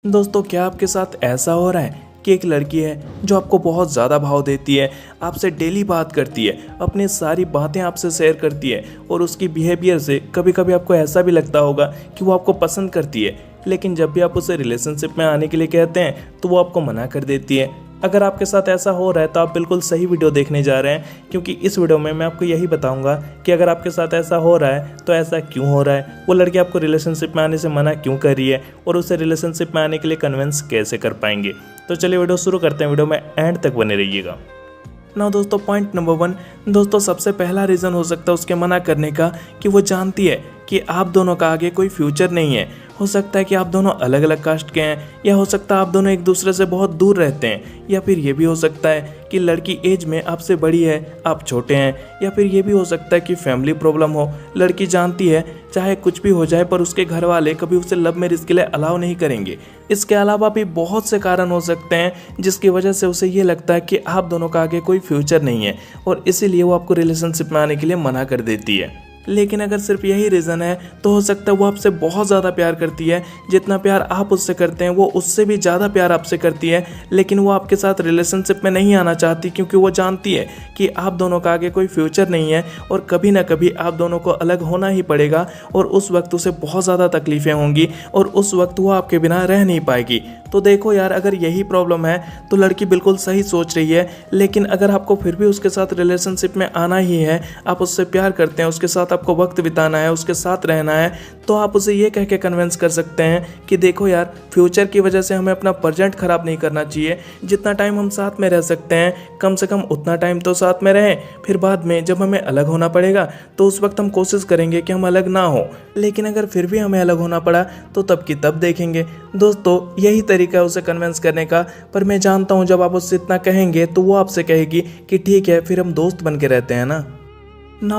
दोस्तों, क्या आपके साथ ऐसा हो रहा है कि एक लड़की है जो आपको बहुत ज़्यादा भाव देती है, आपसे डेली बात करती है, अपनी सारी बातें आपसे शेयर करती है और उसकी बिहेवियर से कभी कभी आपको ऐसा भी लगता होगा कि वो आपको पसंद करती है, लेकिन जब भी आप उसे रिलेशनशिप में आने के लिए कहते हैं तो वो आपको मना कर देती है। अगर आपके साथ ऐसा हो रहा है तो आप बिल्कुल सही वीडियो देखने जा रहे हैं, क्योंकि इस वीडियो में मैं आपको यही बताऊंगा कि अगर आपके साथ ऐसा हो रहा है तो ऐसा क्यों हो रहा है, वो लड़की आपको रिलेशनशिप में आने से मना क्यों कर रही है और उसे रिलेशनशिप में आने के लिए कन्विंस कैसे कर पाएंगे। तो चलिए वीडियो शुरू करते हैं, वीडियो में एंड तक बने रहिएगा। ना दोस्तों, पॉइंट नंबर 1 दोस्तों, सबसे पहला रीज़न हो सकता है उसके मना करने का कि वो जानती है कि आप दोनों का आगे कोई फ्यूचर नहीं है। हो सकता है कि आप दोनों अलग अलग कास्ट के हैं, या हो सकता है आप दोनों एक दूसरे से बहुत दूर रहते हैं, या फिर ये भी हो सकता है कि लड़की एज में आपसे बड़ी है, आप छोटे हैं, या फिर ये भी हो सकता है कि फैमिली प्रॉब्लम हो। लड़की जानती है चाहे कुछ भी हो जाए पर उसके घर वाले कभी उसे लव मैरिज के लिए अलाउ नहीं करेंगे। इसके अलावा भी बहुत से कारण हो सकते हैं जिसकी वजह से उसे ये लगता है कि आप दोनों का आगे कोई फ्यूचर नहीं है और इसीलिए वो आपको रिलेशनशिप में आने के लिए मना कर देती है। लेकिन अगर सिर्फ यही रीज़न है तो हो सकता है वो आपसे बहुत ज़्यादा प्यार करती है। जितना प्यार आप उससे करते हैं वो उससे भी ज़्यादा प्यार आपसे करती है, लेकिन वो आपके साथ रिलेशनशिप में नहीं आना चाहती क्योंकि वो जानती है कि आप दोनों का आगे कोई फ्यूचर नहीं है और कभी ना कभी आप दोनों को अलग होना ही पड़ेगा और उस वक्त उसे बहुत ज़्यादा तकलीफ़ें होंगी और उस वक्त वो आपके बिना रह नहीं पाएगी। तो देखो यार, अगर यही प्रॉब्लम है तो लड़की बिल्कुल सही सोच रही है, लेकिन अगर आपको फिर भी उसके साथ रिलेशनशिप में आना ही है, आप उससे प्यार करते हैं, उसके साथ आपको वक्त बिताना है, उसके साथ रहना है, तो आप उसे ये कह के कन्विंस कर सकते हैं कि देखो यार, फ्यूचर की वजह से हमें अपना प्रेजेंट खराब नहीं करना चाहिए। जितना टाइम हम साथ में रह सकते हैं कम से कम उतना टाइम तो साथ में रहें, फिर बाद में जब हमें अलग होना पड़ेगा तो उस वक्त हम कोशिश करेंगे कि हम अलग ना हो, लेकिन अगर फिर भी हमें अलग होना पड़ा तो तब की तब देखेंगे। दोस्तों, यही तरीका है उसे कन्विंस करने का, पर मैं जानता हूँ जब आप उससे इतना कहेंगे तो वो आपसे कहेगी कि ठीक है, फिर हम दोस्त बन के रहते हैं ना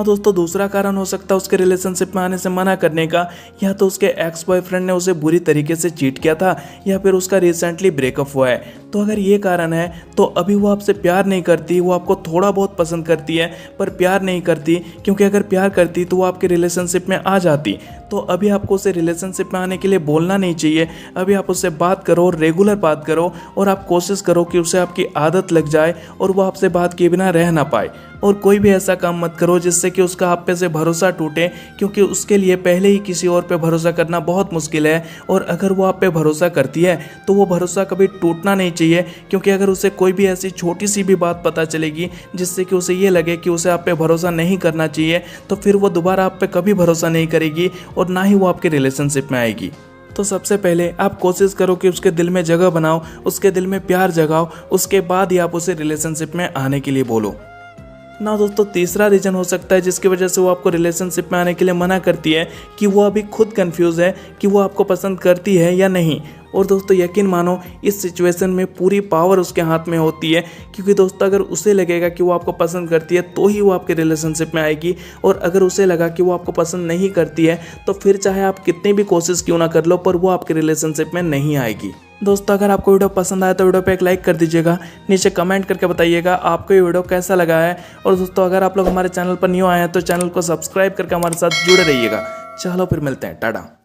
दोस्तों, दूसरा कारण हो सकता है उसके रिलेशनशिप में आने से मना करने का, या तो उसके एक्स बॉयफ्रेंड ने उसे बुरी तरीके से चीट किया था, या फिर उसका रिसेंटली ब्रेकअप हुआ है। तो अगर ये कारण है तो अभी वो आपसे प्यार नहीं करती, वो आपको थोड़ा बहुत पसंद करती है पर प्यार नहीं करती, क्योंकि अगर प्यार करती तो वो आपके रिलेशनशिप में आ जाती। तो अभी आपको उसे रिलेशनशिप में आने के लिए बोलना नहीं चाहिए। अभी आप उससे बात करो, रेगुलर बात करो, और आप कोशिश करो कि उसे आपकी आदत लग जाए और वो आपसे बात किए बिना रह ना पाए। और कोई भी ऐसा काम मत करो जिससे कि उसका आप पे से भरोसा टूटे, क्योंकि उसके लिए पहले ही किसी और पे भरोसा करना बहुत मुश्किल है, और अगर वो आप पे भरोसा करती है तो वो भरोसा कभी टूटना नहीं चाहिए, क्योंकि अगर उसे कोई भी ऐसी छोटी सी भी बात पता चलेगी जिससे कि उसे ये लगे कि उसे आप पे भरोसा नहीं करना चाहिए, तो फिर वो दोबारा आप पे कभी भरोसा नहीं करेगी और ना ही वो आपके रिलेशनशिप में आएगी। तो सबसे पहले आप कोशिश करो कि उसके दिल में जगह बनाओ, उसके दिल में प्यार जगाओ, उसके बाद ही आप उसे रिलेशनशिप में आने के लिए बोलो ना। दोस्तों, तीसरा रीज़न हो सकता है जिसकी वजह से वो आपको रिलेशनशिप में आने के लिए मना करती है कि वो अभी खुद कंफ्यूज है कि वो आपको पसंद करती है या नहीं। और दोस्तों, यकीन मानो इस सिचुएशन में पूरी पावर उसके हाथ में होती है, क्योंकि दोस्तों अगर उसे लगेगा कि वो आपको पसंद करती है तो ही वो आपके रिलेशनशिप में आएगी, और अगर उसे लगा कि वो आपको पसंद नहीं करती है तो फिर चाहे आप कितनी भी कोशिश क्यों ना कर लो पर वो आपके रिलेशनशिप में नहीं आएगी। दोस्तों, अगर आपको वीडियो पसंद आया तो वीडियो पे एक लाइक कर दीजिएगा, नीचे कमेंट करके बताइएगा आपको ये वीडियो कैसा लगा है। और दोस्तों, अगर आप लोग हमारे चैनल पर न्यू आए हैं तो चैनल को सब्सक्राइब करके हमारे साथ जुड़े रहिएगा। चलो फिर मिलते हैं, टाटा।